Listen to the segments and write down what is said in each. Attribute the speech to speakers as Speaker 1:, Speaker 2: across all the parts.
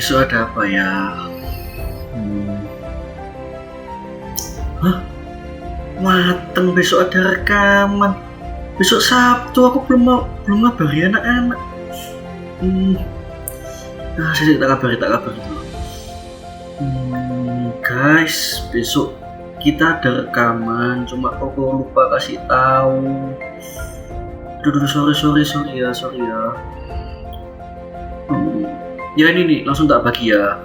Speaker 1: Besok ada apa ya? Hmm. Hah? Mateng besok ada rekaman. Besok Sabtu aku belum ngabari anak-anak. Saya tak kabari dulu. Guys, besok kita ada rekaman. Cuma Koko lupa kasih tahu. Sorry ya. Ya ini nih, langsung tak bagi ya.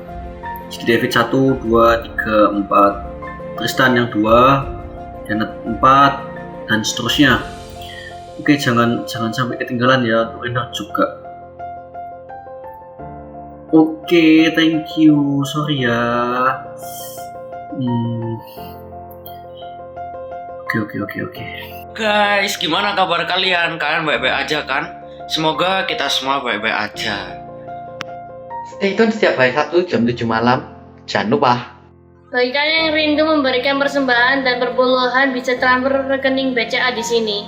Speaker 1: Jadi David 1, 2, 3, 4, Tristan yang 2, Janet 4, dan seterusnya. Oke, jangan sampai ketinggalan ya, untuk Endar juga. Oke, thank you. Sorry ya. Oke.
Speaker 2: Guys, gimana kabar kalian? Kalian baik-baik aja kan? Semoga kita semua baik-baik aja.
Speaker 3: Stay tune setiap hari Sabtu jam 7 malam. Jangan lupa.
Speaker 4: Bagi kalian yang rindu memberikan persembahan dan perpuluhan, bisa transfer rekening BCA di sini.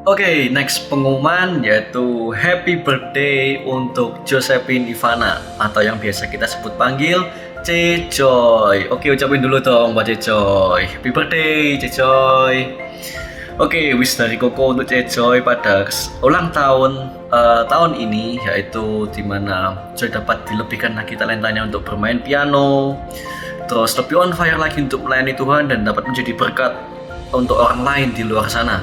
Speaker 1: Oke, next pengumuman yaitu happy birthday untuk Josephine Ivana atau yang biasa kita sebut panggil Cecoy. Oke, ucapin dulu dong buat Cecoy. Happy birthday Cecoy. Oke, wish dari Koko untuk Cecoy pada ulang tahun tahun ini, yaitu dimana Joy dapat dilebihkan lagi talentanya untuk bermain piano, terus lebih on fire lagi untuk melayani Tuhan dan dapat menjadi berkat untuk orang lain di luar sana.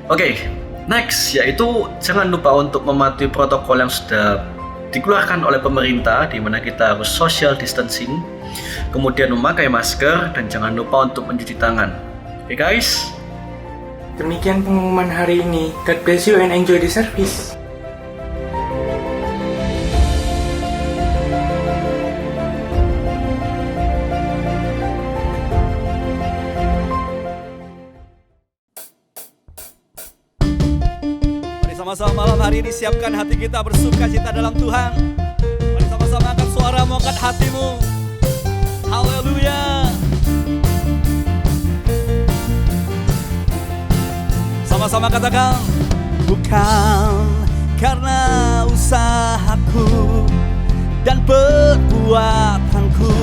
Speaker 1: Oke, next yaitu jangan lupa untuk mematuhi protokol yang sudah dikeluarkan oleh pemerintah, di mana kita harus social distancing, kemudian memakai masker dan jangan lupa untuk mencuci tangan. Oke guys.
Speaker 5: Demikian pengumuman hari ini. God bless you and enjoy the service.
Speaker 6: Mari sama-sama malam hari ini siapkan hati kita bersuka cita dalam Tuhan. Mari sama-sama angkat suaramu, angkat hatimu. Haleluya. Sama-sama katakan, bukan karena usahaku dan perbuatanku,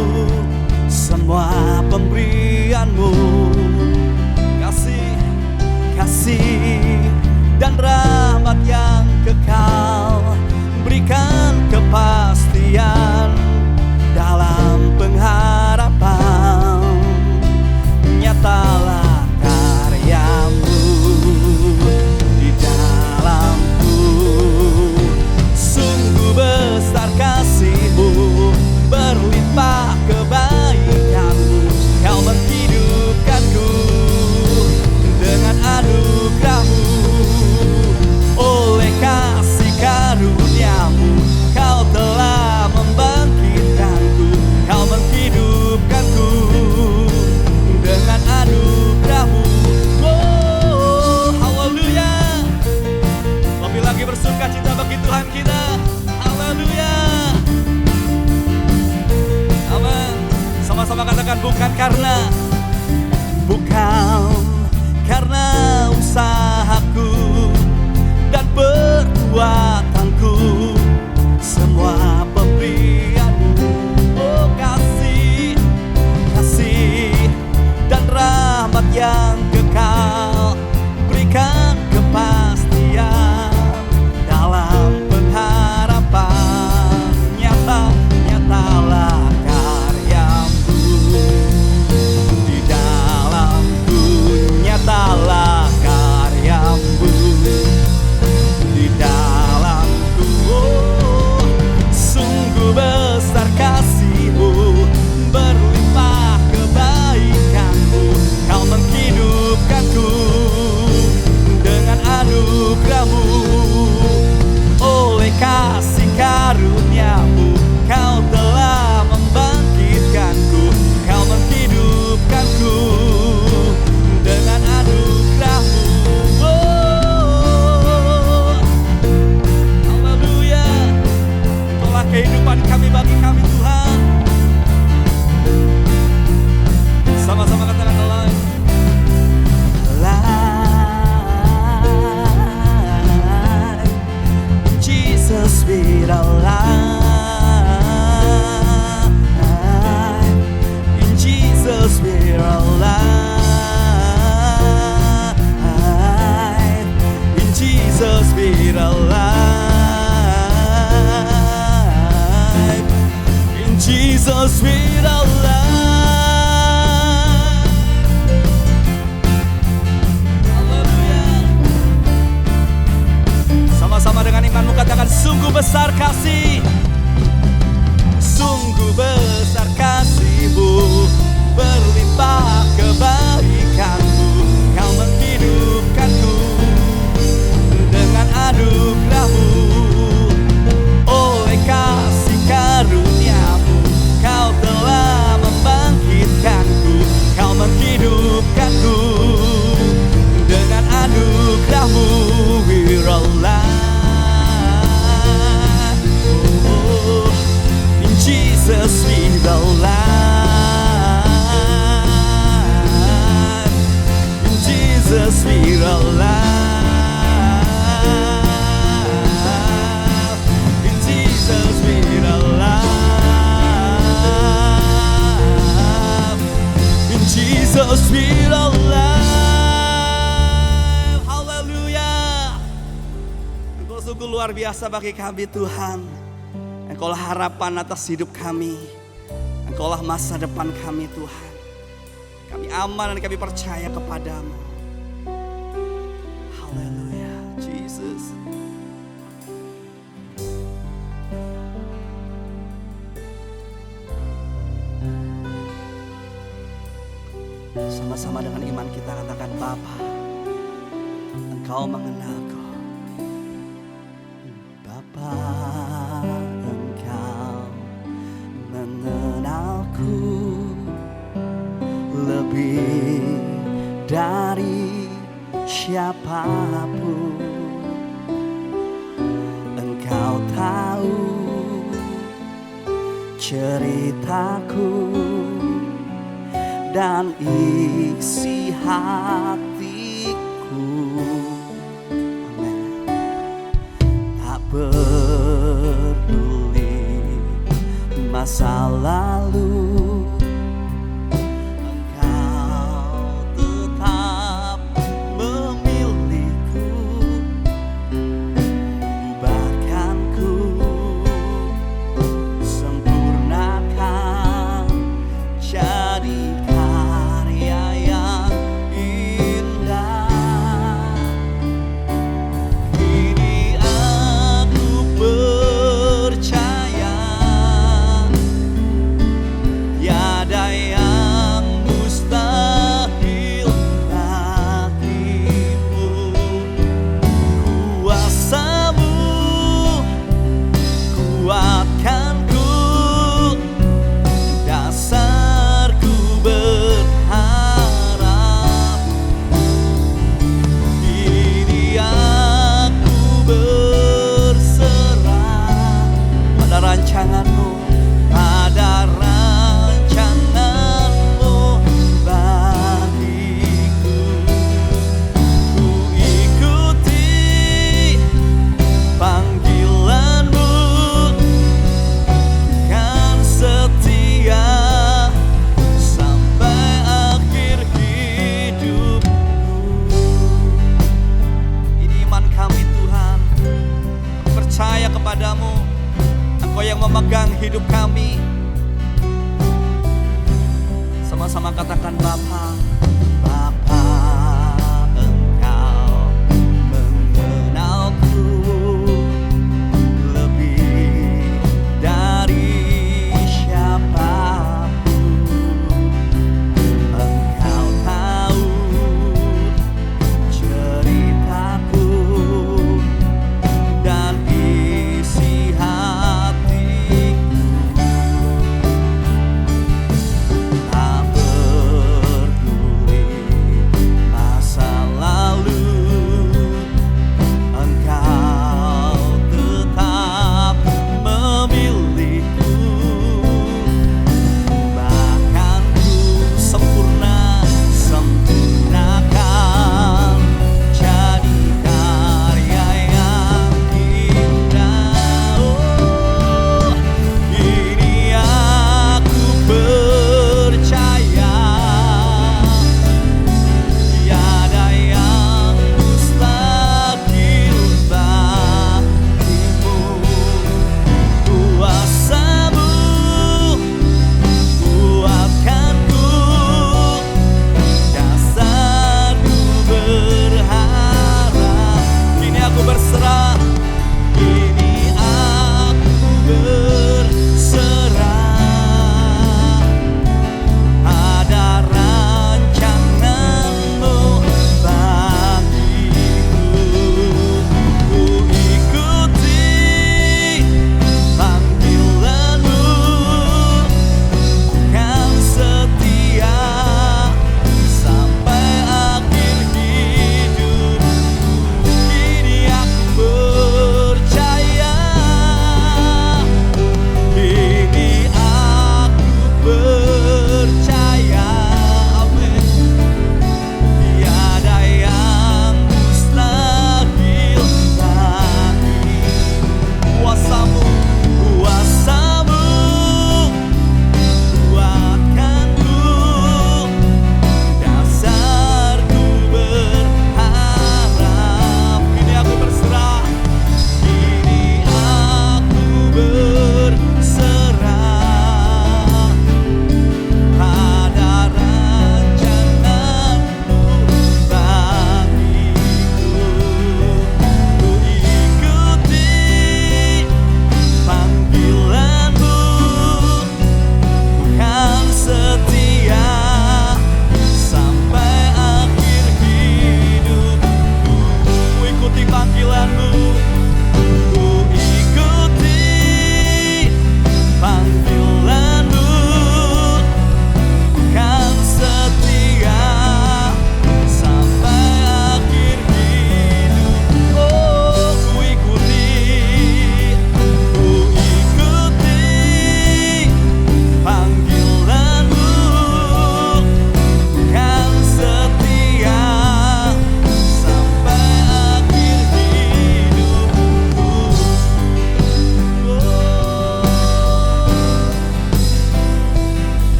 Speaker 6: semua pemberianmu, kasih dan rahmat yang kekal, berikan kepastian dalam pengharapan, nyatalah karyamu di dalamku. Sungguh besar kasih-Mu, berlimpah kebaikan-Mu, Kau menghidupkanku dengan anugerah-Mu. Oleh kasih karunia-Mu, Kau telah membangkitkanku, Kau menghidupkanku dengan anugerah-Mu. Oh, haleluya. Lebih lagi bersuka cita bagi Tuhan kita. Haleluya. Amin. Sama-sama katakan, bukan karena usahaku dan perbuatanku, semua pemberian-Mu. Oh, kasih dan rahmat yang kekal, berikan kepastian dalam pengharapan, nyatalah karya-Mu. Jesus with our life. Haleluya. Sama-sama dengan imanmu katakan, sungguh besar kasih. Sungguh besar kasih-Mu, berlimpah kebaikan-Mu. Kau menghidupkanku dengan anugerah-Mu. Oleh kasih karunia-Mu, Kau telah membangkitkanku. Kau menghidupkanku dengan anugerah-Mu. We're alive. Oh, in Jesus we're alive. In Jesus we're alive. In Jesus we're alive. In Jesus we're alive. Haleluya. Engkau sungguh luar biasa bagi kami Tuhan. Engkaulah harapan atas hidup kami. Engkaulah masa depan kami Tuhan. Kami aman dan kami percaya kepadamu. Haleluya, Jesus. Sama-sama dengan iman kita katakan, Bapa, Engkau mengenalku. Bapa, Engkau mengenalku lebih dari siapapun. Engkau tahu ceritaku dan isi hatiku. Amin. Tak peduli masa lalu, Engkau tetap memilihku. Ubahkanku, sempurnakan jadi karya yang indah. Kini aku percaya tiada yang mustahil bagimu. Kuasa-Mu kuatkanku, dasarku berharap. Kini aku berserah pada rancangan-Mu, pada rancangan-Mu bagiku. Ku ikuti panggilan-Mu, kan setia sampai akhir hidupku. Ini iman kami Tuhan, percaya kepadamu. Engkau yang memegang hidup kami. Sama-sama katakan, Bapa, Bapa, Engkau mengenalku lebih dari siapapun. Engkau tahu ceritaku dan isi hatiku. Tak peduli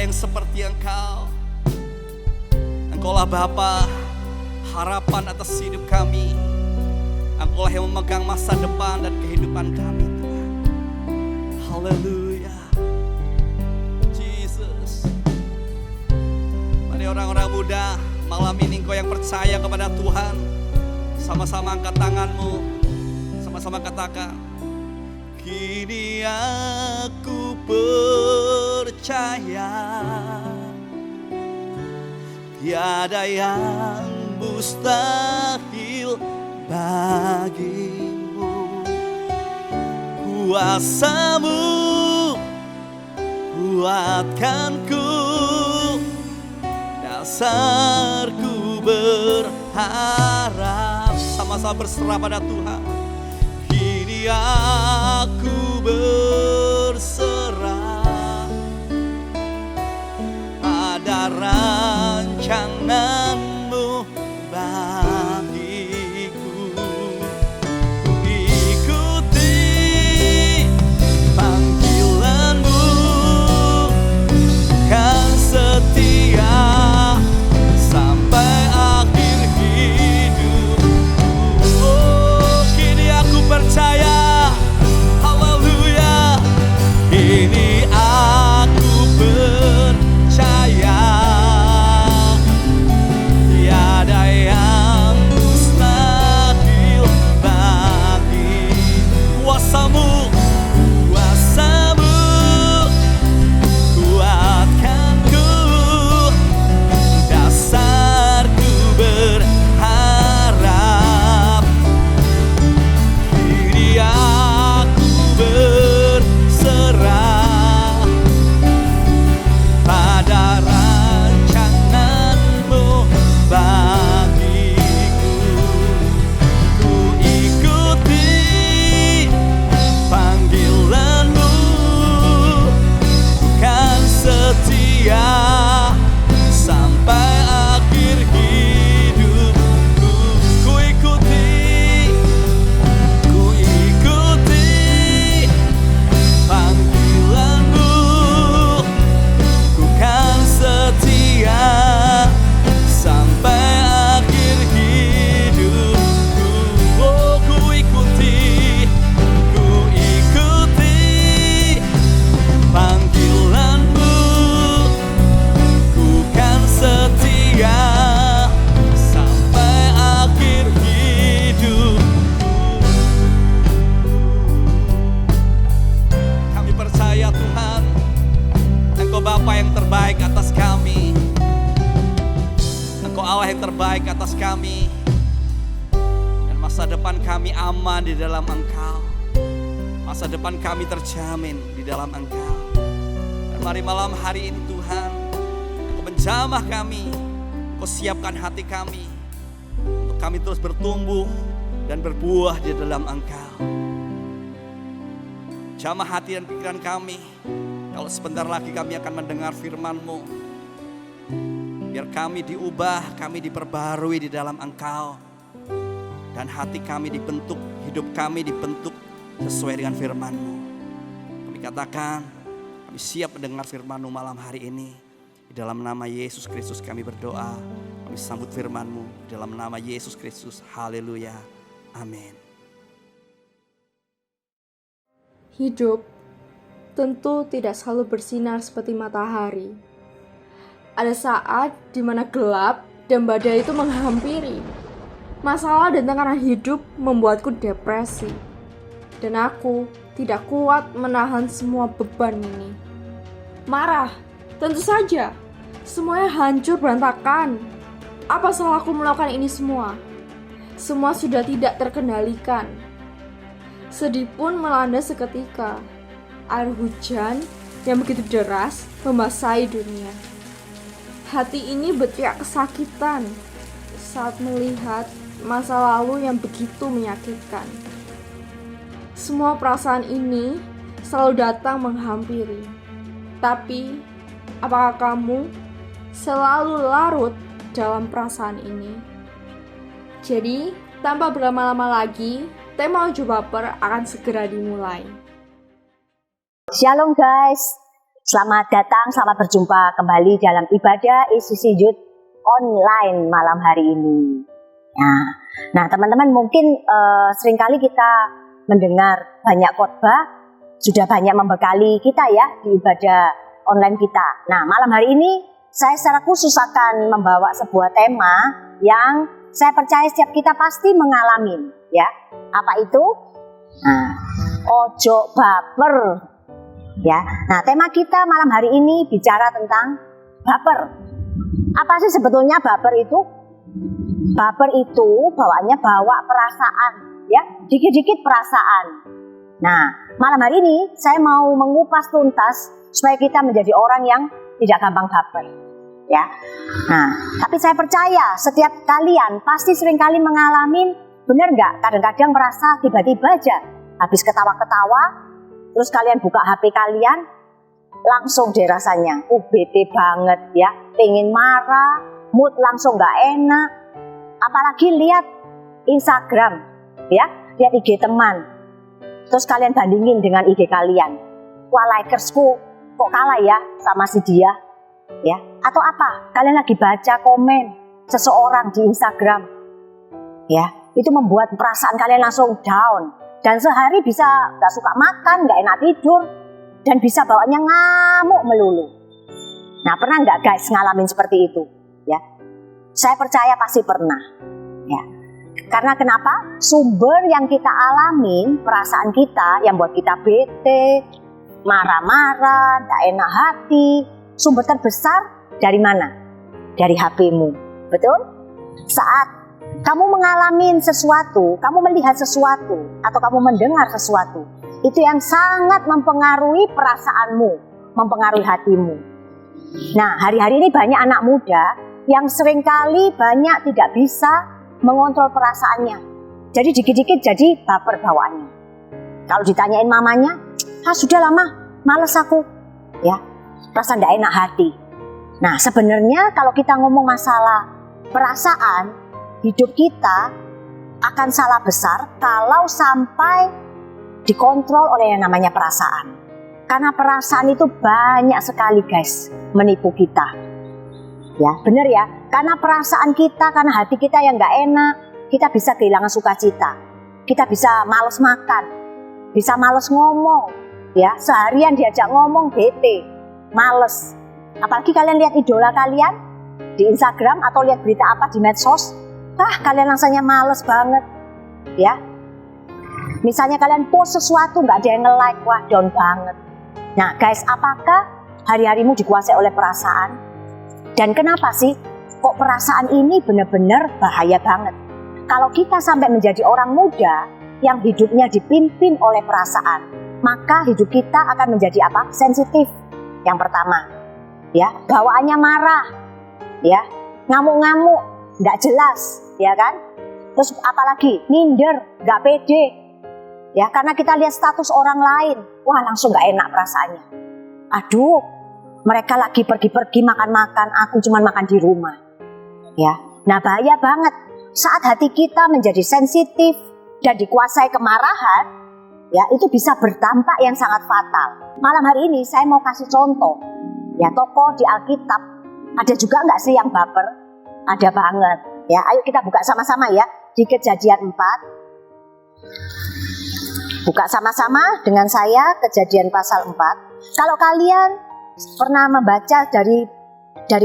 Speaker 6: yang seperti Engkau. Engkaulah Bapa, harapan atas hidup kami. Engkaulah yang memegang masa depan dan kehidupan kami, Tuhan. Haleluya, Jesus. Mari orang-orang muda, malam ini engkau yang percaya kepada Tuhan, sama-sama angkat tanganmu, sama-sama katakan, kini aku percaya tiada yang mustahil bagimu. Kuasa-Mu kuatkanku, dasarku berharap. Sama-sama berserah pada Tuhan. Kini aku berserah pada rancangan-Mu bagiku. Ku ikuti panggilan-Mu, kan setia sampai akhir hidupku. Oh, kini aku percaya, haleluya. Kini aku percaya tiada yang mustahil bagi kuasa-Mu, kuasa-Mu kuatkanku, dasarku berharap. Kini aku berserah pada rancangan-Mu bagiku. Ku ikuti panggilan-Mu, kan setia sampai akhir hidupku. Ku ikuti panggilan-Mu, ku kan setia sampai akhir hidupku. Oh, ku ikuti panggilan-Mu, ku kan setia sampai akhir hidupku. Kami percaya Tuhan, Engkau Bapa yang terbaik atas kami. Engkau Allah yang terbaik atas kami. Dan masa depan kami aman di dalam Engkau. Masa depan kami terjamin di dalam Engkau. Dan mari malam hari ini Tuhan, Engkau menjamah kami, Engkau siapkan hati kami, untuk kami terus bertumbuh dan berbuah di dalam Engkau. Jamah hati dan pikiran kami, kalau sebentar lagi kami akan mendengar firman-Mu. Biar kami diubah, kami diperbarui di dalam Engkau. Dan hati kami dibentuk, hidup kami dibentuk sesuai dengan firman-Mu. Kami katakan, kami siap mendengar firman-Mu malam hari ini. Di dalam nama Yesus Kristus kami berdoa. Kami sambut firman-Mu di dalam nama Yesus Kristus. Haleluya. Amin.
Speaker 7: Hidup tentu tidak selalu bersinar seperti matahari. Ada saat di mana gelap dan badai itu menghampiri. Masalah dan tekanan hidup membuatku depresi. Dan aku tidak kuat menahan semua beban ini. Marah, tentu saja. Semuanya hancur berantakan. Apa salahku melakukan ini semua? Semua sudah tidak terkendalikan. Sedih pun melanda seketika. Air hujan yang begitu deras membasahi dunia. Hati ini berteriak kesakitan saat melihat masa lalu yang begitu menyakitkan. Semua perasaan ini selalu datang menghampiri. Tapi, apakah kamu selalu larut dalam perasaan ini? Jadi, tanpa berlama-lama lagi, tema Ojo Baper akan segera dimulai.
Speaker 8: Shalom guys, Selamat datang, selamat berjumpa kembali dalam ibadah ECC Youth online malam hari ini. Nah teman-teman mungkin seringkali kita mendengar banyak khotbah, sudah banyak membekali kita ya di ibadah online kita. Nah malam hari ini saya secara khusus akan membawa sebuah tema yang saya percaya setiap kita pasti mengalami ya. Apa itu? Ojo baper. Ya, nah tema kita malam hari ini bicara tentang baper. Apa sih sebetulnya baper itu? Baper itu bawaannya bawa perasaan, ya, dikit-dikit perasaan. Nah, malam hari ini saya mau mengupas tuntas supaya kita menjadi orang yang tidak gampang baper, ya. Nah, tapi saya percaya setiap kalian pasti seringkali mengalami, benar nggak? Kadang-kadang merasa tiba-tiba aja habis ketawa-ketawa. Terus kalian buka HP kalian, langsung deh rasanya, bete banget ya, pengen marah, mood langsung gak enak. Apalagi lihat Instagram, ya, lihat IG teman. Terus kalian bandingin dengan IG kalian. Wah, likersku kok kalah ya sama si dia, ya. Atau apa? Kalian lagi baca komen seseorang di Instagram, ya, itu membuat perasaan kalian langsung down. Dan sehari bisa gak suka makan, gak enak tidur, dan bisa bawaannya ngamuk melulu. Nah, pernah gak guys ngalamin seperti itu? Ya, saya percaya pasti pernah. Ya, karena kenapa? Sumber yang kita alamin, perasaan kita yang buat kita bete, marah-marah, gak enak hati, sumber terbesar dari mana? Dari HP-mu, betul? Saat kamu mengalami sesuatu, kamu melihat sesuatu, atau kamu mendengar sesuatu, itu yang sangat mempengaruhi perasaanmu, mempengaruhi hatimu. Nah, hari-hari ini banyak anak muda yang seringkali banyak tidak bisa mengontrol perasaannya. Jadi dikit-dikit jadi baper bawaannya. Kalau ditanyain mamanya, sudah lama, males aku, ya, rasa tidak enak hati. Nah, sebenarnya kalau kita ngomong masalah perasaan, hidup kita akan salah besar kalau sampai dikontrol oleh yang namanya perasaan. Karena perasaan itu banyak sekali guys menipu kita. Ya, benar ya. Karena perasaan kita, karena hati kita yang gak enak, kita bisa kehilangan sukacita. Kita bisa males makan, bisa males ngomong. Ya, seharian diajak ngomong bete, males. Apalagi kalian lihat idola kalian di Instagram atau lihat berita apa di medsos, kalian rasanya males banget, ya. Misalnya kalian post sesuatu nggak ada yang nge-like, wah down banget. Nah guys, apakah hari-harimu dikuasai oleh perasaan? Dan kenapa sih kok perasaan ini benar-benar bahaya banget? Kalau kita sampai menjadi orang muda yang hidupnya dipimpin oleh perasaan, maka hidup kita akan menjadi apa? Sensitif. Yang pertama, ya, bawaannya marah, ya, ngamuk-ngamuk, nggak jelas, ya kan? Terus apalagi minder, nggak pede, ya, karena kita lihat status orang lain, wah langsung nggak enak perasaannya. Aduh, mereka lagi pergi-pergi makan-makan, aku cuma makan di rumah, ya. Nah bahaya banget saat hati kita menjadi sensitif dan dikuasai kemarahan, ya, itu bisa berdampak yang sangat fatal. Malam hari ini saya mau kasih contoh, ya, tokoh di Alkitab. Ada juga nggak sih yang baper? Ada banget, ya. Ayo kita buka sama-sama ya di Kejadian 4. Buka sama-sama dengan saya Kejadian pasal 4. Kalau kalian pernah membaca dari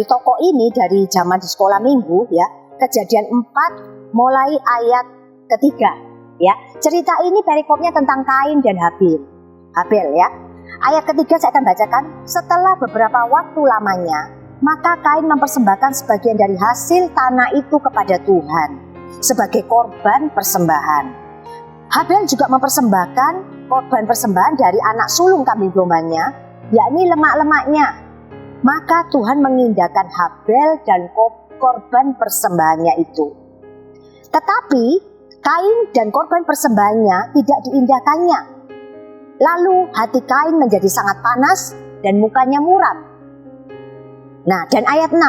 Speaker 8: tokoh ini dari zaman di sekolah minggu ya, Kejadian 4 mulai ayat ketiga, ya. Cerita ini perikopnya tentang Kain dan Habil ya. Ayat ketiga saya akan bacakan. Setelah beberapa waktu lamanya, maka Kain mempersembahkan sebagian dari hasil tanah itu kepada Tuhan sebagai korban persembahan. Habil juga mempersembahkan korban persembahan dari anak sulung kambing dombanya, yakni lemak-lemaknya. Maka Tuhan mengindahkan Habil dan korban persembahannya itu. Tetapi Kain dan korban persembahannya tidak diindahkannya. Lalu hati Kain menjadi sangat panas dan mukanya muram. Nah, dan ayat 6,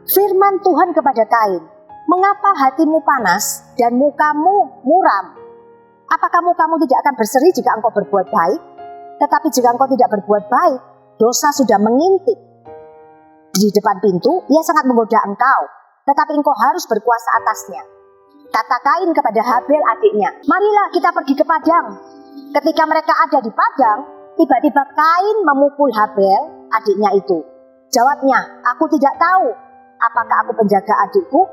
Speaker 8: firman Tuhan kepada Kain, mengapa hatimu panas dan mukamu muram? Apakah mukamu tidak akan berseri jika engkau berbuat baik? Tetapi jika engkau tidak berbuat baik, dosa sudah mengintip di depan pintu, ia sangat menggoda engkau, tetapi engkau harus berkuasa atasnya. Kata Kain kepada Habel adiknya, marilah kita pergi ke padang. Ketika mereka ada di padang, tiba-tiba Kain memukul Habel adiknya itu. Jawabnya, aku tidak tahu apakah aku penjaga adikku.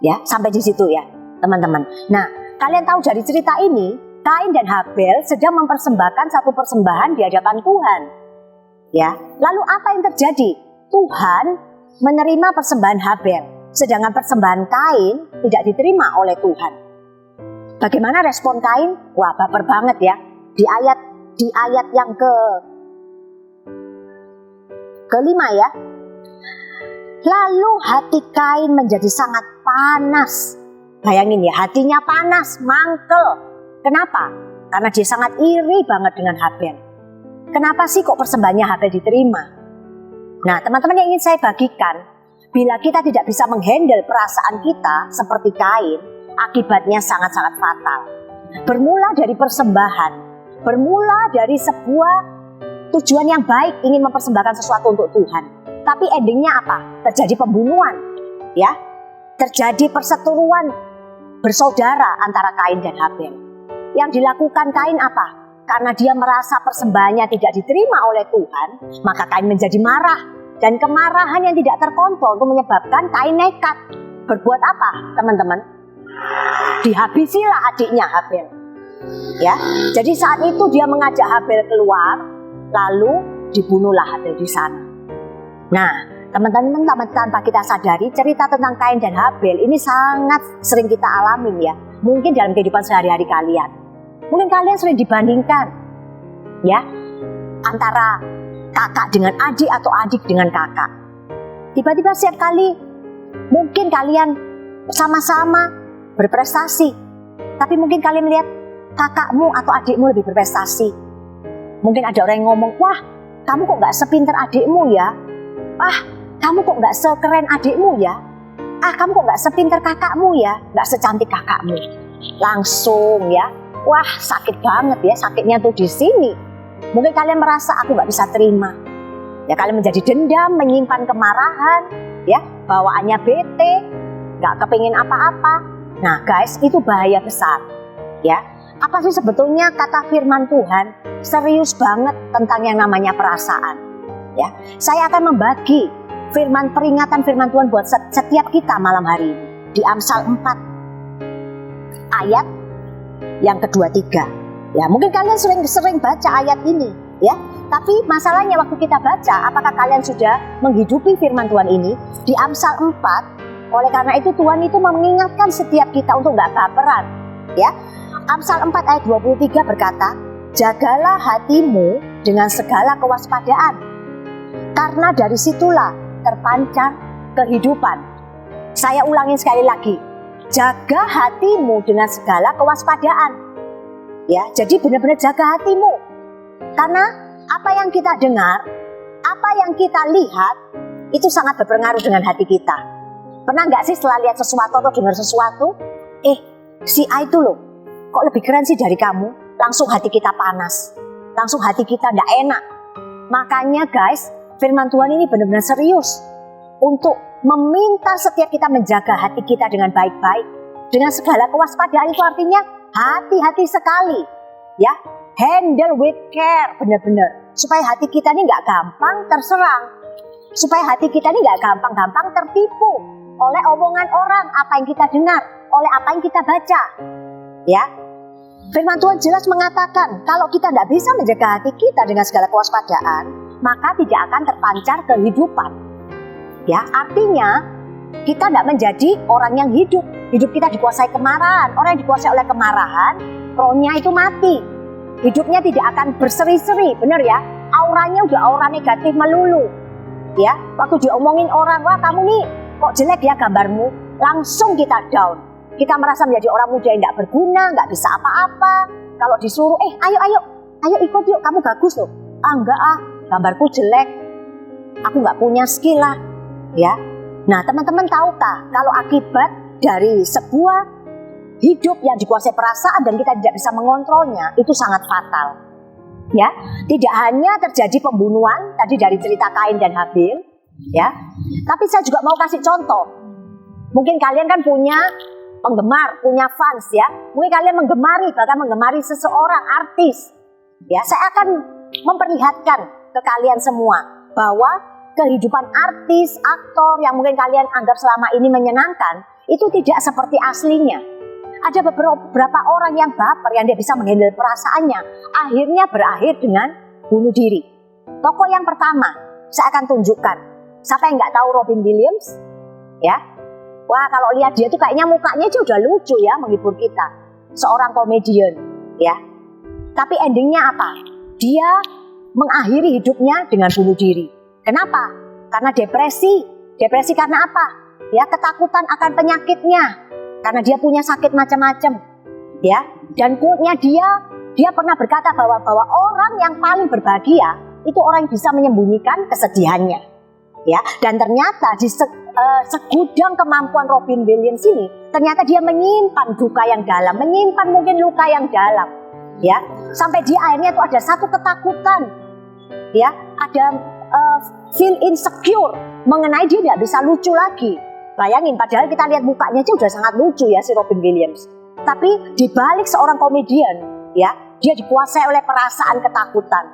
Speaker 8: Ya, sampai di situ ya teman-teman. Nah, kalian tahu dari cerita ini, Kain dan Habel sedang mempersembahkan satu persembahan di hadapan Tuhan. Ya, lalu apa yang terjadi? Tuhan menerima persembahan Habel, sedangkan persembahan Kain tidak diterima oleh Tuhan. Bagaimana respon Kain? Wah, baper banget ya. Di ayat yang kelima ya. Lalu hati Kain menjadi sangat panas. Bayangin ya, hatinya panas, mangkel. Kenapa? Karena dia sangat iri banget dengan Habel. Kenapa sih kok persembahannya Habel diterima? Nah, teman-teman yang ingin saya bagikan, bila kita tidak bisa menghandle perasaan kita seperti Kain, akibatnya sangat-sangat fatal. Bermula dari persembahan, bermula dari sebuah tujuan yang baik, ingin mempersembahkan sesuatu untuk Tuhan. Tapi endingnya apa? Terjadi pembunuhan, ya, terjadi perseteruan bersaudara antara Kain dan Habel. Yang dilakukan Kain apa? Karena dia merasa persembahannya tidak diterima oleh Tuhan, maka Kain menjadi marah. Dan kemarahan yang tidak terkontrol itu menyebabkan Kain nekat. Berbuat apa, teman-teman? Dihabisilah adiknya Habel. Ya, jadi saat itu dia mengajak Habel keluar, lalu dibunuhlah Habel di sana. Nah, teman-teman, tanpa kita sadari, cerita tentang Kain dan Habel ini sangat sering kita alamin ya. Mungkin dalam kehidupan sehari-hari kalian. Mungkin kalian sering dibandingkan ya, antara kakak dengan adik atau adik dengan kakak. Tiba-tiba setiap kali mungkin kalian sama-sama berprestasi, tapi mungkin kalian melihat kakakmu atau adikmu lebih berprestasi. Mungkin ada orang yang ngomong, wah kamu kok gak sepinter adikmu ya, ah kamu kok gak sekeren adikmu ya, ah kamu kok gak sepinter kakakmu ya, gak secantik kakakmu. Langsung ya, wah sakit banget ya, sakitnya tuh di sini. Mungkin kalian merasa aku gak bisa terima. Ya kalian menjadi dendam, menyimpan kemarahan, ya bawaannya bete, gak kepingin apa-apa. Nah guys, itu bahaya besar. Ya, apa sih sebetulnya kata firman Tuhan? Serius banget tentang yang namanya perasaan. Ya, saya akan membagi peringatan firman Tuhan buat setiap kita malam hari ini di Amsal 4 ayat yang kedua-3. Ya, mungkin kalian sering baca ayat ini, ya. Tapi masalahnya waktu kita baca, apakah kalian sudah menghidupi firman Tuhan ini di Amsal 4? Oleh karena itu Tuhan itu mengingatkan setiap kita untuk nggak baperan, ya. Amsal 4 ayat 23 berkata, jagalah hatimu dengan segala kewaspadaan, karena dari situlah terpancar kehidupan. Saya ulangin sekali lagi, jaga hatimu dengan segala kewaspadaan. Ya, jadi benar-benar jaga hatimu. Karena apa yang kita dengar, apa yang kita lihat, itu sangat berpengaruh dengan hati kita. Pernah nggak sih setelah lihat sesuatu atau dengar sesuatu, si A itu loh, kok lebih keren sih dari kamu? Langsung hati kita panas, langsung hati kita nggak enak. Makanya guys, firman Tuhan ini benar-benar serius untuk meminta setiap kita menjaga hati kita dengan baik-baik, dengan segala kewaspadaan. Itu artinya hati-hati sekali, ya, handle with care, benar-benar supaya hati kita ini nggak gampang terserang, supaya hati kita ini nggak gampang-gampang tertipu oleh omongan orang, apa yang kita dengar, oleh apa yang kita baca, ya. Firman Tuhan jelas mengatakan kalau kita tidak bisa menjaga hati kita dengan segala kewaspadaan, maka tidak akan terpancar kehidupan. Ya, artinya kita tidak menjadi orang yang hidup. Hidup kita dikuasai kemarahan. Orang yang dikuasai oleh kemarahan, rohnya itu mati. Hidupnya tidak akan berseri-seri, benar ya? Auranya udah aura negatif melulu. Ya, waktu diomongin orang, wah kamu nih kok jelek ya gambarmu, langsung kita down. Kita merasa menjadi orang muda yang tidak berguna, nggak bisa apa-apa. Kalau disuruh, ayo ikut yuk, kamu bagus loh. Ah enggak gambarku jelek, aku nggak punya skill lah. Ya, nah teman-teman tahukah kalau akibat dari sebuah hidup yang dikuasai perasaan dan kita tidak bisa mengontrolnya, itu sangat fatal. Ya, tidak hanya terjadi pembunuhan tadi dari cerita Kain dan Habil, ya. Tapi saya juga mau kasih contoh. Mungkin kalian kan punya penggemar, punya fans ya. Mungkin kalian bahkan menggemari seseorang artis. Ya, saya akan memperlihatkan ke kalian semua bahwa kehidupan artis, aktor yang mungkin kalian anggap selama ini menyenangkan, itu tidak seperti aslinya. Ada beberapa orang yang baper, yang dia bisa menghandle perasaannya, akhirnya berakhir dengan bunuh diri. Tokoh yang pertama, saya akan tunjukkan. Siapa yang nggak tahu Robin Williams? Ya, wah kalau lihat dia tuh kayaknya mukanya aja udah lucu ya, menghibur kita. Seorang komedian, ya. Tapi endingnya apa? Dia mengakhiri hidupnya dengan bunuh diri. Kenapa? Karena depresi. Depresi karena apa? Ya, ketakutan akan penyakitnya. Karena dia punya sakit macam-macam, ya. Dan quote-nya dia pernah berkata bahwa orang yang paling berbahagia itu orang yang bisa menyembunyikan kesedihannya, ya. Dan ternyata di segudang kemampuan Robin Williams ini, ternyata dia menyimpan duka yang dalam, menyimpan mungkin luka yang dalam, ya. Sampai dia akhirnya itu ada satu ketakutan, ya. Ada feel insecure mengenai dia tidak bisa lucu lagi. Bayangin, padahal kita lihat mukanya aja udah sangat lucu ya si Robin Williams. Tapi di balik seorang komedian, ya, dia dikuasai oleh perasaan ketakutan.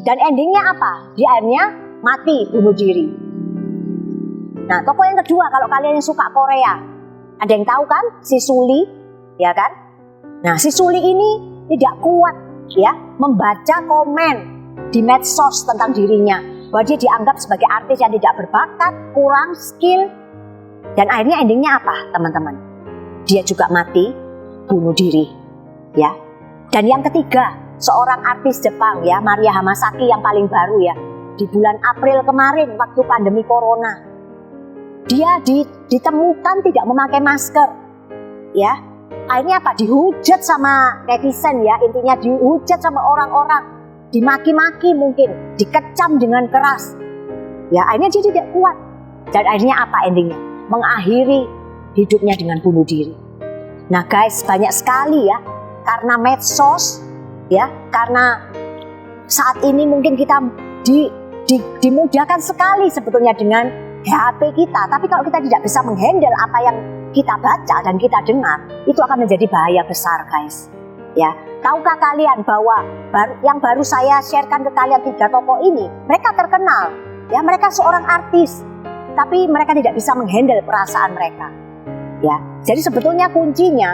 Speaker 8: Dan endingnya apa? Dia akhirnya mati, bunuh diri. Nah, tokoh yang kedua, kalau kalian yang suka Korea, ada yang tahu kan? Si Suli, ya kan? Nah, si Suli ini tidak kuat, ya, membaca komen di medsos tentang dirinya, bahwa dia dianggap sebagai artis yang tidak berbakat, kurang skill. Dan akhirnya endingnya apa, teman-teman? Dia juga mati, bunuh diri, ya. Dan yang ketiga, seorang artis Jepang ya, Maria Hamasaki yang paling baru ya, di bulan April kemarin waktu pandemi corona, dia ditemukan tidak memakai masker, ya. Akhirnya apa? Dihujat sama netizen ya, intinya dihujat sama orang-orang, dimaki-maki mungkin, dikecam dengan keras. Ya, akhirnya dia tidak kuat. Dan akhirnya apa endingnya? Mengakhiri hidupnya dengan bunuh diri. Nah guys, banyak sekali ya, karena medsos, ya, karena saat ini mungkin kita dimudahkan sekali sebetulnya dengan HP kita. Tapi kalau kita tidak bisa menghandle apa yang kita baca dan kita dengar, itu akan menjadi bahaya besar guys. Ya, tahukah kalian bahwa yang baru saya sharekan ke kalian 3 tokoh ini, mereka terkenal, ya, mereka seorang artis. Tapi mereka tidak bisa menghandle perasaan mereka, ya. Jadi sebetulnya kuncinya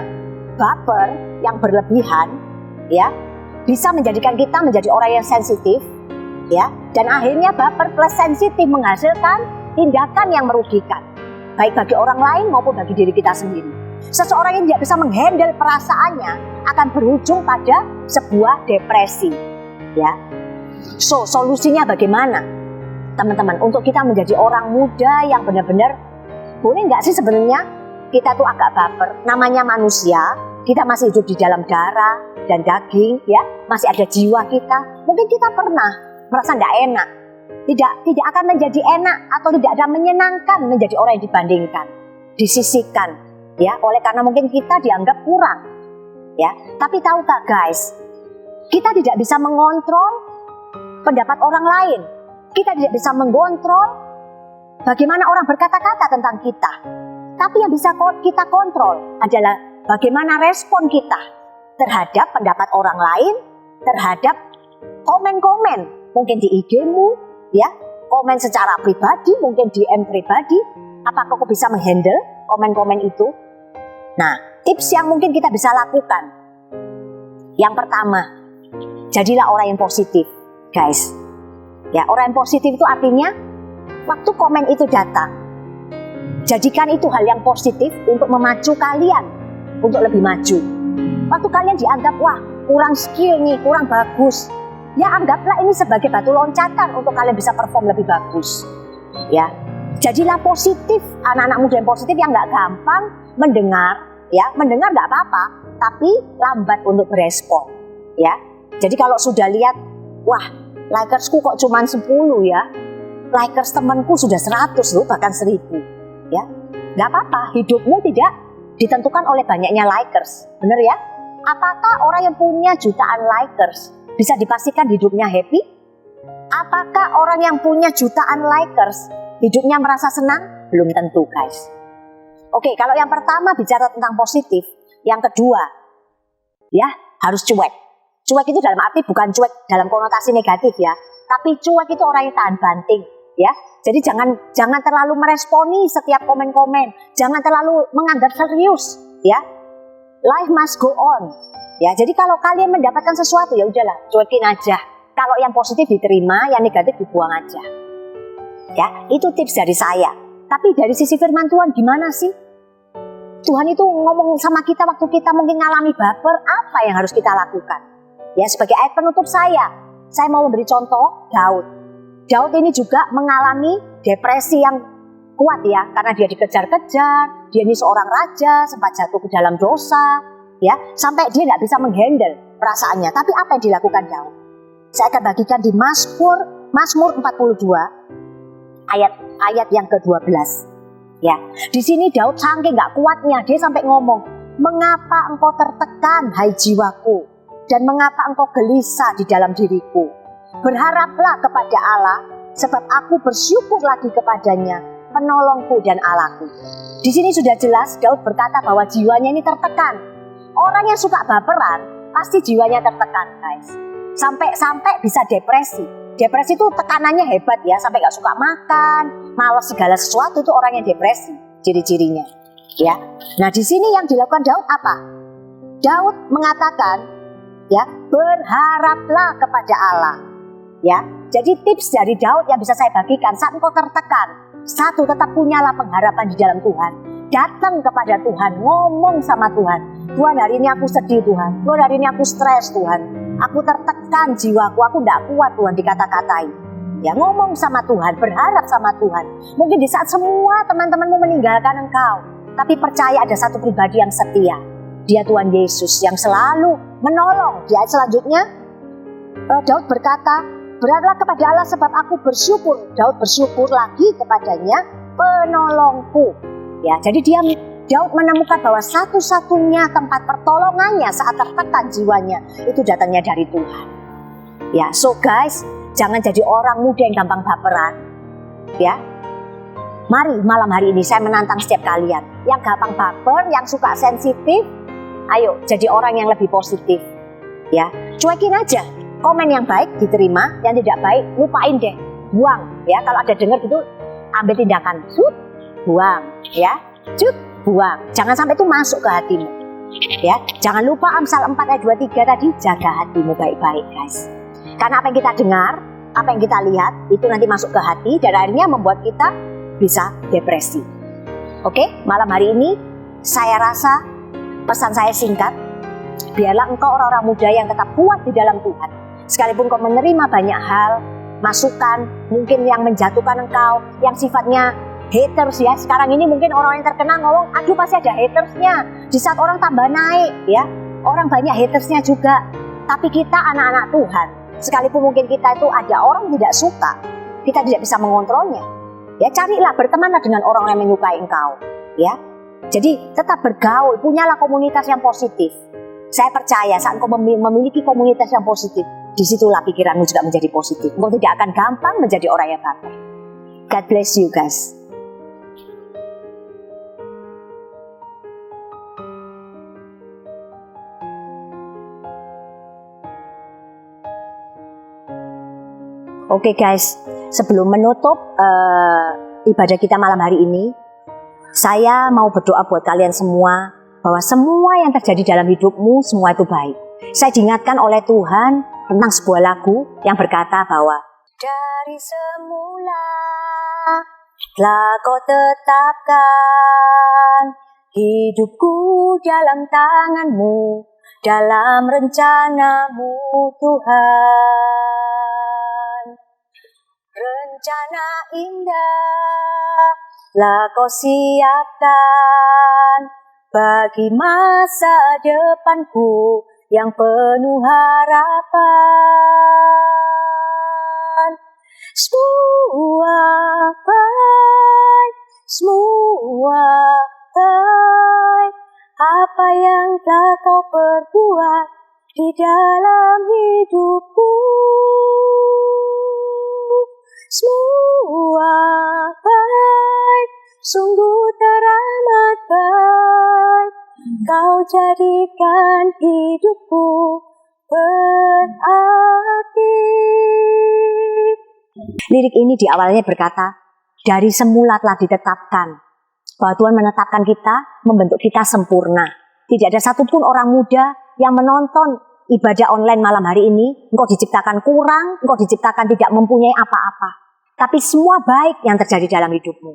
Speaker 8: baper yang berlebihan, ya, bisa menjadikan kita menjadi orang yang sensitif, ya. Dan akhirnya baper plus sensitif menghasilkan tindakan yang merugikan, baik bagi orang lain maupun bagi diri kita sendiri. Seseorang yang tidak bisa menghandle perasaannya akan berujung pada sebuah depresi, ya. So, solusinya bagaimana? Teman-teman, untuk kita menjadi orang muda yang benar-benar, boleh nggak sih sebenarnya kita tuh agak baper? Namanya manusia, kita masih hidup di dalam darah dan daging, ya, masih ada jiwa kita. Mungkin kita pernah merasa nggak enak, tidak akan menjadi enak atau tidak ada menyenangkan menjadi orang yang dibandingkan, disisihkan, ya, oleh karena mungkin kita dianggap kurang, ya. Tapi tahukah guys, kita tidak bisa mengontrol pendapat orang lain. Kita tidak bisa mengontrol bagaimana orang berkata-kata tentang kita. Tapi yang bisa kita kontrol adalah bagaimana respon kita terhadap pendapat orang lain, terhadap komen-komen, mungkin di IG-mu, ya, komen secara pribadi, mungkin DM pribadi. Apakah kau bisa menghandle komen-komen itu? Nah, tips yang mungkin kita bisa lakukan. Yang pertama, jadilah orang yang positif, guys. Ya, orang yang positif itu artinya waktu komen itu datang, jadikan itu hal yang positif untuk memacu kalian untuk lebih maju. Waktu kalian dianggap wah kurang skill nih, kurang bagus, ya anggaplah ini sebagai batu loncatan untuk kalian bisa perform lebih bagus. Ya, jadilah positif, anak-anak muda yang positif yang nggak gampang mendengar, ya, mendengar nggak apa-apa, tapi lambat untuk berespon. Ya, jadi kalau sudah lihat, wah likersku kok cuma 10 ya, likers temanku sudah 100 loh, bahkan 1000, ya, nggak apa-apa, hidupmu tidak ditentukan oleh banyaknya likers, bener ya? Apakah orang yang punya jutaan likers bisa dipastikan hidupnya happy? Apakah orang yang punya jutaan likers hidupnya merasa senang? Belum tentu, guys. Oke, kalau yang pertama bicara tentang positif, yang kedua ya harus cuek. Cuek itu dalam arti bukan cuek dalam konotasi negatif ya, tapi cuek itu orang yang tahan banting ya. Jadi jangan terlalu meresponi setiap komen-komen, jangan terlalu menganggap serius ya. Life must go on. Ya, jadi kalau kalian mendapatkan sesuatu ya udahlah, cuekin aja. Kalau yang positif diterima, yang negatif dibuang aja. Ya, itu tips dari saya. Tapi dari sisi firman Tuhan gimana sih? Tuhan itu ngomong sama kita waktu kita mungkin ngalami baper, apa yang harus kita lakukan? Ya, sebagai ayat penutup saya mau memberi contoh Daud. Daud ini juga mengalami depresi yang kuat ya, karena dia dikejar-kejar, dia ini seorang raja, sempat jatuh ke dalam dosa, ya, sampai dia tidak bisa menghandle perasaannya. Tapi apa yang dilakukan Daud? Saya akan bagikan di Mazmur 42 ayat yang ke-12. Ya, di sini Daud saking nggak kuatnya, dia sampai ngomong, "Mengapa engkau tertekan, hai jiwaku, dan mengapa engkau gelisah di dalam diriku? Berharaplah kepada Allah, sebab aku bersyukur lagi kepadanya, penolongku dan Allahku." Di sini sudah jelas Daud berkata bahwa jiwanya ini tertekan. Orang yang suka baperan pasti jiwanya tertekan, guys. Sampai bisa depresi. Depresi itu tekanannya hebat ya, sampai gak suka makan, malas segala sesuatu, itu orang yang depresi, ciri-cirinya. Ya, nah di sini yang dilakukan Daud apa? Daud mengatakan, ya, berharaplah kepada Allah. Ya, jadi tips dari Daud yang bisa saya bagikan saat engkau tertekan, satu, tetap punyalah pengharapan di dalam Tuhan. Datang kepada Tuhan, ngomong sama Tuhan. Tuhan, hari ini aku sedih Tuhan. Tuhan, hari ini aku stres Tuhan. Aku tertekan jiwaku, aku tidak kuat Tuhan dikata-katai. Ya, ngomong sama Tuhan, berharap sama Tuhan. Mungkin di saat semua teman-temanmu meninggalkan engkau, tapi percaya ada satu pribadi yang setia. Dia Tuhan Yesus yang selalu menolong. Di ayat selanjutnya, Daud berkata, berharaplah kepada Allah sebab aku bersyukur. Daud bersyukur lagi kepadanya, penolongku. Ya, jadi Daud menemukan bahwa satu-satunya tempat pertolongannya saat tertekan jiwanya itu datangnya dari Tuhan. Ya, so guys, jangan jadi orang muda yang gampang baperan. Ya, mari malam hari ini saya menantang setiap kalian yang gampang baper, yang suka sensitif. Ayo jadi orang yang lebih positif. Ya, cuekin aja. Komen yang baik diterima, yang tidak baik lupain deh, buang. Ya, kalau ada dengar gitu, ambil tindakan, buang. Ya, buang. Jangan sampai itu masuk ke hatimu. Ya, jangan lupa Amsal 4 ayat 23 tadi, jaga hatimu baik-baik, guys. Karena apa yang kita dengar, apa yang kita lihat, itu nanti masuk ke hati dan akhirnya membuat kita bisa depresi. Oke, malam hari ini saya rasa pesan saya singkat. Biarlah engkau orang-orang muda yang tetap kuat di dalam Tuhan. Sekalipun kau menerima banyak hal, masukan, mungkin yang menjatuhkan engkau, yang sifatnya haters ya. Sekarang ini mungkin orang yang terkenal ngomong, aduh pasti ada hatersnya. Di saat orang tambah naik ya, orang banyak hatersnya juga. Tapi kita anak-anak Tuhan, sekalipun mungkin kita itu ada orang tidak suka, kita tidak bisa mengontrolnya. Ya, carilah, bertemanlah dengan orang yang menyukai engkau. Ya, jadi tetap bergaul, punyalah komunitas yang positif. Saya percaya saat engkau memiliki komunitas yang positif, disitulah pikiranmu juga menjadi positif. Engkau tidak akan gampang menjadi orang yang baper. God bless you guys. Oke guys, sebelum menutup ibadah kita malam hari ini, saya mau berdoa buat kalian semua bahwa semua yang terjadi dalam hidupmu semua itu baik. Saya diingatkan oleh Tuhan tentang sebuah lagu yang berkata bahwa dari semula telah kau tetapkan hidupku dalam tanganmu, dalam rencanamu Tuhan. Rencana indah telah kau siapkan bagi masa depanku yang penuh harapan. Semua baik, apa yang telah kau perbuat di dalam hidupku. Semua baik, sungguh teramat baik. Kau jadikan hidupku berarti. Lirik ini di awalnya berkata, dari semula telah ditetapkan bahwa Tuhan menetapkan kita, membentuk kita sempurna. Tidak ada satupun orang muda yang menonton ibadah online malam hari ini, engkau diciptakan kurang, engkau diciptakan tidak mempunyai apa-apa. Tapi semua baik yang terjadi dalam hidupmu.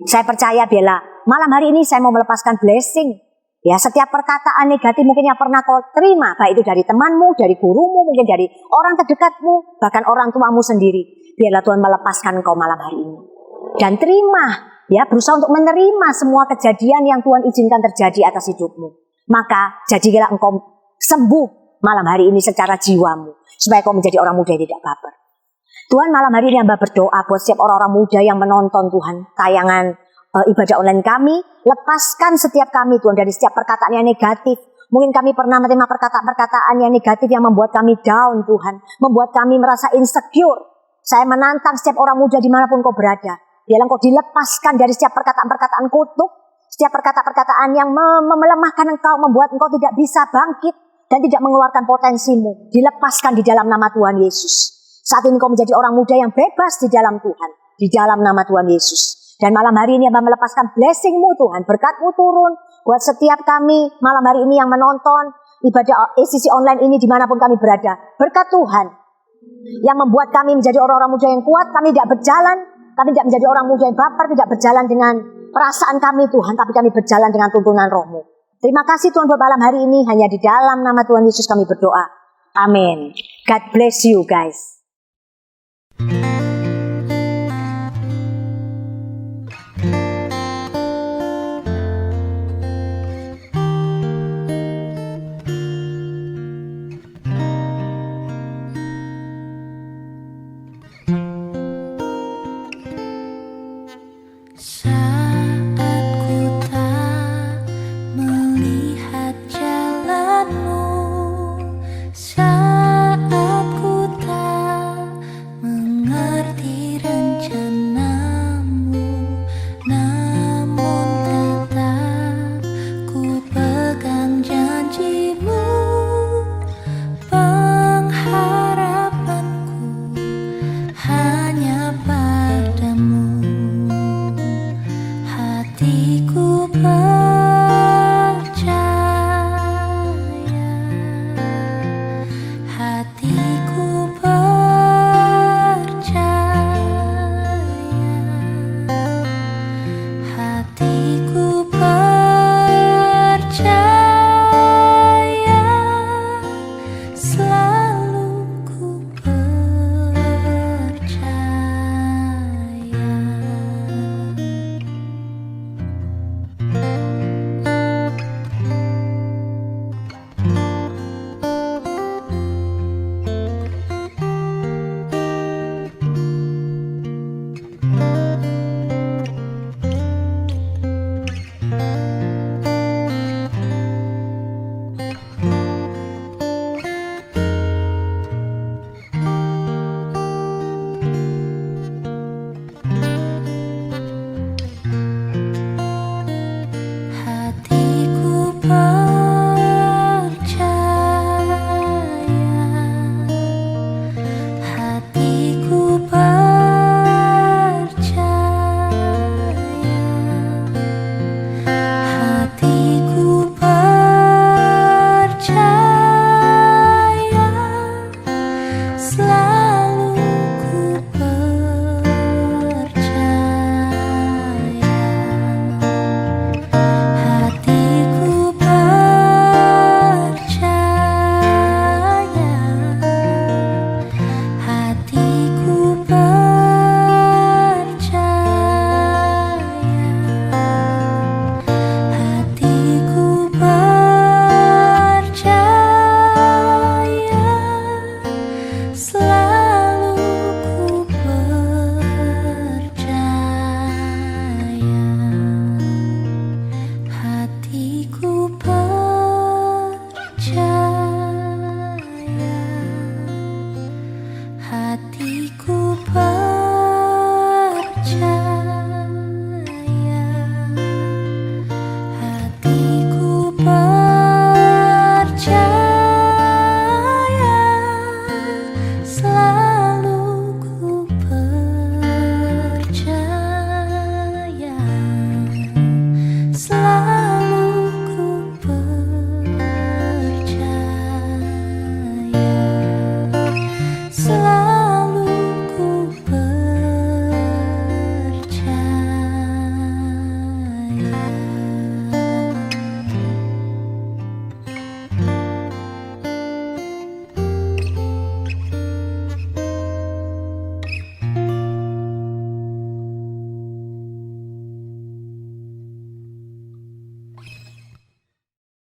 Speaker 8: Saya percaya Bella, malam hari ini saya mau melepaskan blessing. Ya, setiap perkataan negatif mungkin yang pernah kau terima, baik itu dari temanmu, dari gurumu, mungkin dari orang terdekatmu, bahkan orang tuamu sendiri. Biarlah Tuhan melepaskan engkau malam hari ini. Dan terima, ya, berusaha untuk menerima semua kejadian yang Tuhan izinkan terjadi atas hidupmu. Maka jadilah engkau sembuh malam hari ini secara jiwamu, supaya kau menjadi orang muda yang tidak baper. Tuhan, malam hari ini hamba berdoa buat setiap orang-orang muda yang menonton Tuhan tayangan ibadah online kami. Lepaskan setiap kami Tuhan dari setiap perkataan yang negatif. Mungkin kami pernah menerima perkataan-perkataan yang negatif yang membuat kami down Tuhan, membuat kami merasa insecure. Saya menantang setiap orang muda dimanapun kau berada, biarlah kau dilepaskan dari setiap perkataan-perkataan kutuk, setiap perkataan-perkataan yang melemahkan engkau, membuat engkau tidak bisa bangkit dan tidak mengeluarkan potensimu. Dilepaskan di dalam nama Tuhan Yesus. Saat ini kau menjadi orang muda yang bebas di dalam Tuhan, di dalam nama Tuhan Yesus. Dan malam hari ini hamba melepaskan blessing-Mu Tuhan, berkat-Mu turun buat setiap kami malam hari ini yang menonton ibadah ACC online ini dimanapun kami berada. Berkat Tuhan yang membuat kami menjadi orang-orang muda yang kuat, kami tidak berjalan, kami tidak menjadi orang muda yang baper, tidak berjalan dengan perasaan kami Tuhan, tapi kami berjalan dengan tuntunan Roh-Mu. Terima kasih Tuhan buat malam hari ini, hanya di dalam nama Tuhan Yesus kami berdoa. Amin. God bless you guys.